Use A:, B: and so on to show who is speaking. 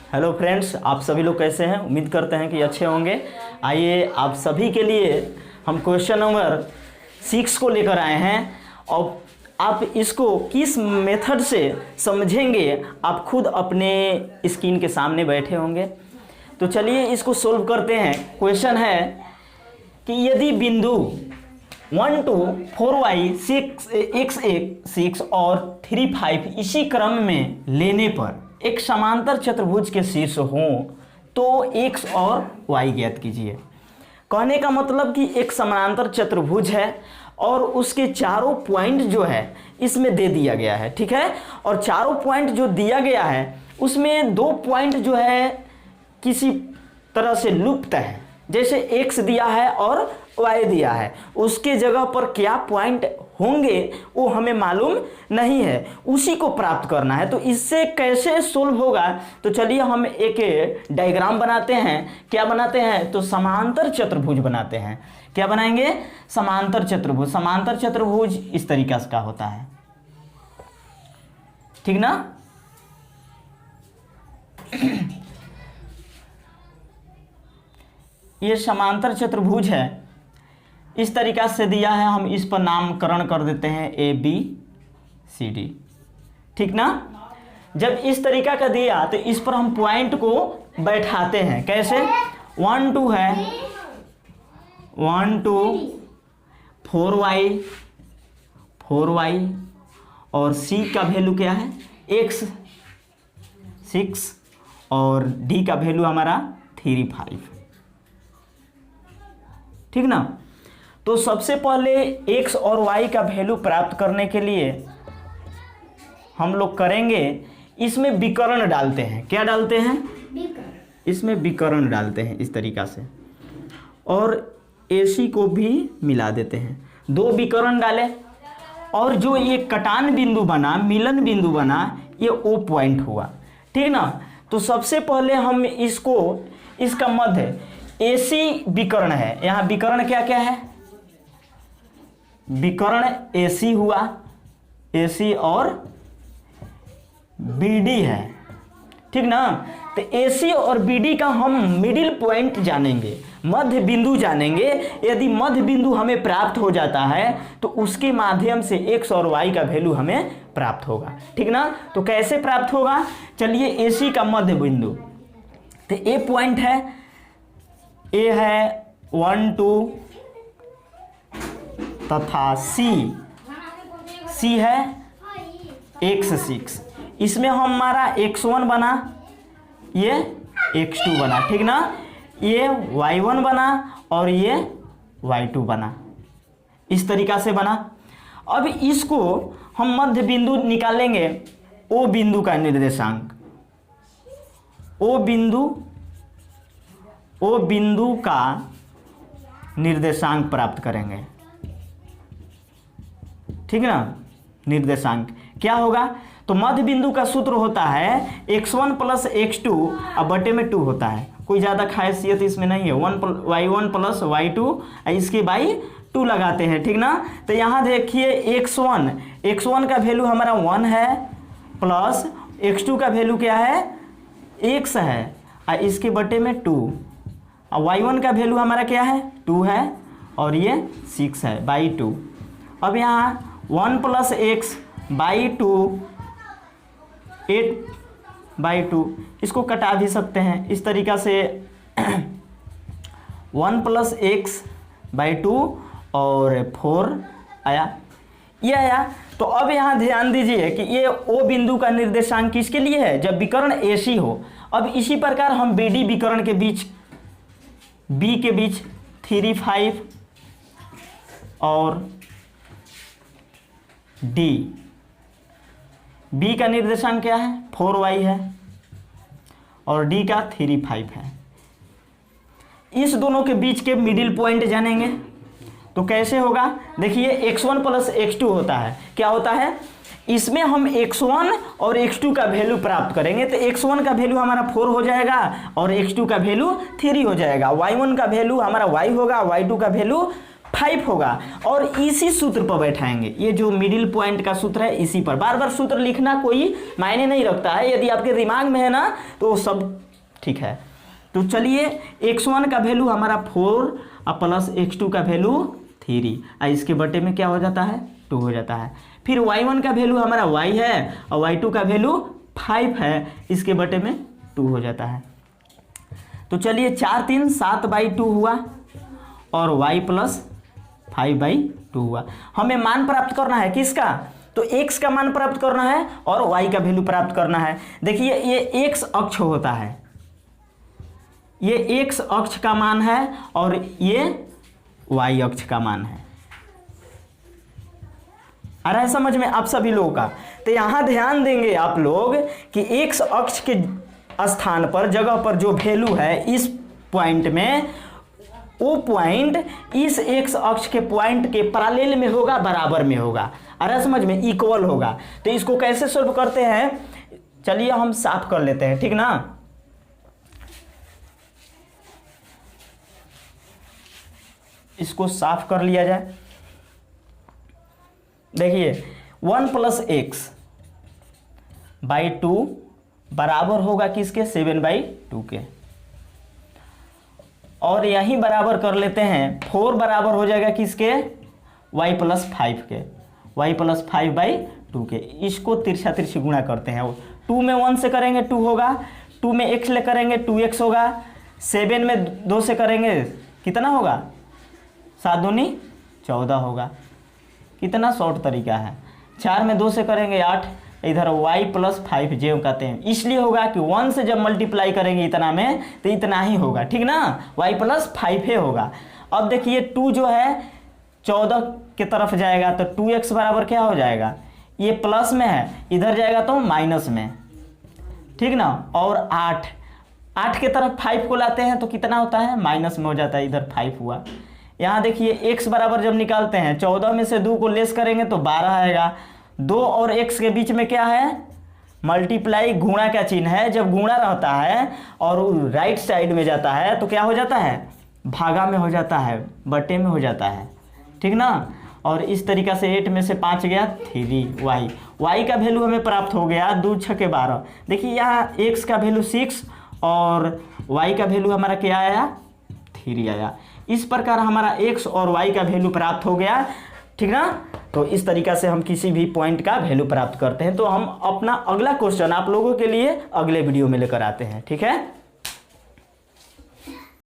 A: Hello friends, आप सभी लोग कैसे हैं? उम्मीद करते हैं कि अच्छे होंगे। आइए आप सभी के लिए हम क्वेश्चन नंबर 6 को लेकर आए हैं और आप इसको किस मेथड से समझेंगे आप खुद अपने स्क्रीन के सामने बैठे होंगे। तो चलिए इसको सोल्व करते हैं। क्वेश्चन है कि यदि बिंदु 1 2 4y 6 x 6 और 3 5 इसी क्रम में लेने पर एक समांतर चतुर्भुज के शीर्ष हों तो x और y ज्ञात कीजिए। कहने का मतलब कि एक समांतर चतुर्भुज है और उसके चारों पॉइंट जो है इसमें दे दिया गया है, ठीक है। और चारों पॉइंट जो दिया गया है उसमें 2 पॉइंट जो है किसी तरह से लुप्त है, जैसे x दिया है और y दिया है। उसके जगह पर क्या पॉइंट होंगे वो हमें मालूम नहीं है, उसी को प्राप्त करना है। तो इससे कैसे सोल्व होगा, तो चलिए हम एक डायग्राम बनाते हैं। क्या बनाते हैं? तो समांतर चतुर्भुज बनाते हैं। क्या बनाएंगे? समांतर चतुर्भुज। समांतर चतुर्भुज इस तरीका का होता है, ठीक ना। ये समांतर चतुर्भुज है, इस तरीका से दिया है। हम इस पर नामकरण कर देते हैं ABCD, ठीक ना। जब इस तरीका का दिया तो इस पर हम पॉइंट को बैठाते हैं। कैसे? 1 2 है, 1 2 4y और C का वैल्यू क्या है? x 6 और D का वैल्यू हमारा 3 5, ठीक ना। तो सबसे पहले x और y का वैल्यू प्राप्त करने के लिए हम लोग करेंगे, इसमें विकर्ण डालते हैं। क्या डालते हैं? इसमें विकर्ण डालते हैं इस तरीका से, और AC को भी मिला देते हैं। 2 विकर्ण डाले और जो ये कटान बिंदु बना, मिलन बिंदु बना, ये O पॉइंट हुआ, ठीक ना। तो सबसे पहले हम इसका मध्य AC विकर्ण है। यहाँ विकर्ण क्या क्या है? विकर्ण AC हुआ, AC और BD है, ठीक ना। तो AC और BD का हम मिडिल पॉइंट जानेंगे, मध्य बिंदु जानेंगे। यदि मध्य बिंदु हमें प्राप्त हो जाता है तो उसके माध्यम से x और y का वैल्यू हमें प्राप्त होगा, ठीक ना। तो कैसे प्राप्त होगा? चलिए AC का मध्य बिंदु, तो A पॉइंट है, A है 1 2 तथा C है x 6। इसमें हमारा x1 बना, ये x2 बना, ठीक ना। ये y1 बना और ये y2 बना, इस तरीका से बना। अब इसको हम मध्य बिंदु निकालेंगे, O बिंदु का निर्देशांक, O बिंदु का निर्देशांक प्राप्त करेंगे, ठीक है ना। निर्देशांक क्या होगा? तो मध्य बिंदु का सूत्र होता है x1 प्लस x2 अब बटे में 2 होता है। कोई ज़्यादा खासियत इसमें नहीं है। y1 प्लस y2, इसके बाई 2 लगाते हैं, ठीक ना। तो यहाँ देखिए x1 का वैल्यू हमारा 1 है, प्लस x2 का वैल्यू क्या है? x है, और इसके बटे में 2। और y1 का वैल्यू हमारा क्या है? 2 है, और ये 6 है, बाई 2। अब यहाँ 1 प्लस x बाई 2, 8 बाई 2, इसको कटा भी सकते हैं इस तरीका से। 1 प्लस x बाई 2 और 4 आया, ये आया। तो अब यहाँ ध्यान दीजिए कि ये O बिंदु का निर्देशांक किसके लिए है? जब विकर्ण AC हो। अब इसी प्रकार हम BD विकर्ण के बीच, B के बीच 3 5 और D, B का निर्देशांक क्या है? 4y है, और D का 3 5 है। इस दोनों के बीच के मिडिल पॉइंट जानेंगे। तो कैसे होगा? देखिए x1 प्लस x2 होता है। क्या होता है? इसमें हम x1 और x2 का वैल्यू प्राप्त करेंगे। तो x1 का वैल्यू हमारा 4 हो जाएगा और x2 का वैल्यू 3 हो जाएगा। y1 का वैल्यू हमारा y होगा, y2 का वैल्यू 5 होगा और इसी सूत्र पर बैठाएंगे। ये जो मिडिल पॉइंट का सूत्र है इसी पर, बार बार सूत्र लिखना कोई मायने नहीं रखता है, यदि आपके दिमाग में है ना तो सब ठीक है। तो चलिए x1 का वैल्यू हमारा 4 और प्लस x2 का वैल्यू 3, इसके बटे में क्या हो जाता है 2 हो जाता है। फिर y1 का वैल्यू हमारा y है और y2 का वैल्यू 5 है, इसके बटे में 2 हो जाता है। तो चलिए 4 3 7/2 हुआ और y प्लस 5/2 हुआ। हमें मान प्राप्त करना है किसका, तो x का मान प्राप्त करना है और y का वैल्यू प्राप्त करना है। देखिए ये x अक्ष होता है, ये x अक्ष का मान है और ये y अक्ष का मान है। आ रहा है समझ में आप सभी लोगों का। तो यहां ध्यान देंगे आप लोग कि x अक्ष के स्थान पर जगह पर जो वैल्यू है इस पॉइंट में, वो पॉइंट इस x अक्ष के पॉइंट के पैरेलल में होगा, बराबर में होगा। आ रहा है समझ में, इक्वल होगा। तो इसको कैसे सॉल्व करते हैं, चलिए हम साफ कर लेते हैं, ठीक ना। इसको साफ कर लिया जाए। देखिए 1 + x/2 बराबर होगा किसके, 7/2 के। और यही बराबर कर लेते हैं 4 बराबर हो जाएगा किसके, y + 5 के, y + 5/2 के। इसको तिरछा तिरछी गुणा करते हैं। 2 में 1 से करेंगे 2 होगा, 2 में x ले करेंगे 2x होगा, 7 में 2 से करेंगे कितना होगा, 7 दूनी 14 होगा। कितना शॉर्ट तरीका है। 4 में 2 से करेंगे 8, इधर y + 5 जे कहते हैं, इसलिए होगा कि 1 से जब मल्टीप्लाई करेंगे इतना में तो इतना ही होगा, ठीक ना, y + 5 होगा। अब देखिए 2 जो है 14 के तरफ जाएगा तो 2x बराबर क्या हो जाएगा, ये प्लस में है, इधर जाएगा तो माइनस में, ठीक ना। और 8 के तरफ 5 को लाते हैं तो कितना होता है, माइनस में हो जाता है, इधर 5 हुआ। यहाँ देखिए x बराबर जब निकालते हैं 14 में से 2 को लेस करेंगे तो 12 आएगा। 2 और x के बीच में क्या है, मल्टीप्लाई, गुणा का चिन्ह है। जब गुणा रहता है और राइट साइड में जाता है तो क्या हो जाता है, भागा में हो जाता है, बटे में हो जाता है, ठीक ना। और इस तरीक़ा से 8 में से 5 गया 3y, y का वैल्यू हमें प्राप्त हो गया 2 × 6 = 12। देखिए यहाँ x का वैल्यू 6 और y का वैल्यू हमारा क्या आया, 3 आया। इस प्रकार हमारा x और y का वैल्यू प्राप्त हो गया, ठीक ना। तो इस तरीका से हम किसी भी पॉइंट का वैल्यू प्राप्त करते हैं। तो हम अपना अगला क्वेश्चन आप लोगों के लिए अगले वीडियो में लेकर आते हैं, ठीक है।